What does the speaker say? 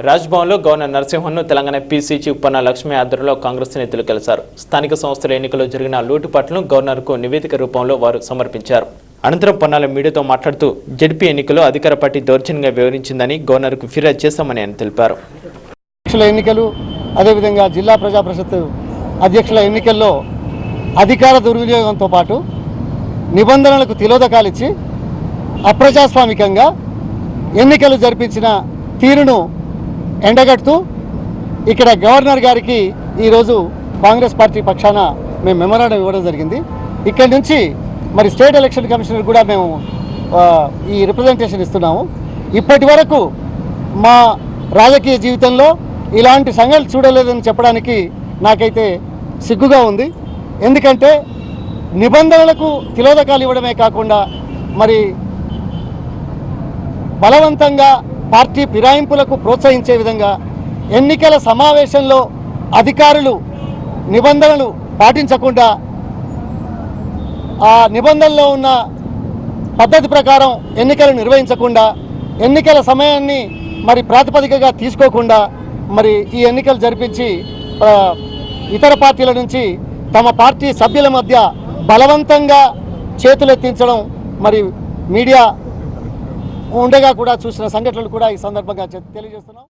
రాజ్భవన్లో governor నరసింహన్ను Telangana PC chief Ponna Lakshmi ఆధ్వర్యంలో కాంగ్రెస్ నేతలు కలిశారు. స్థానిక సంస్థల ఎన్నికల్లో జరిగిన లోటుపాట్లను గవర్నర్కు నివేదిక రూపంలో వారు సమర్పించారు. అనంతరం పొన్నాల మీడియాతో మాట్లాడుతూ జడ్పీ ఎన్నికల్లో అధికార పార్టీ దౌర్జన్యంగా వ్యవహరించిందని గవర్నర్కు ఫిర్యాదు చేశామని ఆయన తెలిపారు. ఎన్నికలు అదేవిధంగా జిల్లా ప్రజా పరిషత్ అధ్యక్షుల ఎన్నికల్లో అధికార దుర్వినియోగంతో పాటు నిబంధనలకు తిలోదకాలిచ్చి అప్రజాస్వామికంగా ఎన్నికలు జరిపించిన తీరును ఎండగడుతూ ఇక్కడ గవర్నర్ గారికి ఈరోజు కాంగ్రెస్ పార్టీ పక్షాన మేము మెమోరాండం ఇవ్వడం జరిగింది. ఇక్కడి నుంచి మరి స్టేట్ ఎలక్షన్ కమిషనర్ కూడా మేము ఈ రిప్రజెంటేషన్ ఇస్తున్నాము. ఇప్పటి వరకు మా రాజకీయ జీవితంలో ఇలాంటి సంఘటనలు చూడలేదని చెప్పడానికి నాకైతే సిగ్గుగా ఉంది. ఎందుకంటే నిబంధనలకు తిలోదకాలు ఇవ్వడమే కాకుండా మరి బలవంతంగా పార్టీ ఫిరాయింపులకు ప్రోత్సహించే విధంగా ఎన్నికల సమావేశంలో అధికారులు నిబంధనలు పాటించకుండా ఆ నిబంధనలో ఉన్న పద్ధతి ప్రకారం ఎన్నికలు నిర్వహించకుండా ఎన్నికల సమయాన్ని మరి ప్రాతిపదికగా తీసుకోకుండా మరి ఈ ఎన్నికలు జరిపించి ఇతర పార్టీల నుంచి తమ పార్టీ సభ్యుల మధ్య బలవంతంగా చేతులెత్తించడం మరి మీడియా ఉండగా కూడా చూసిన సంఘటనలు కూడా ఈ సందర్భంగా తెలియజేస్తున్నాం.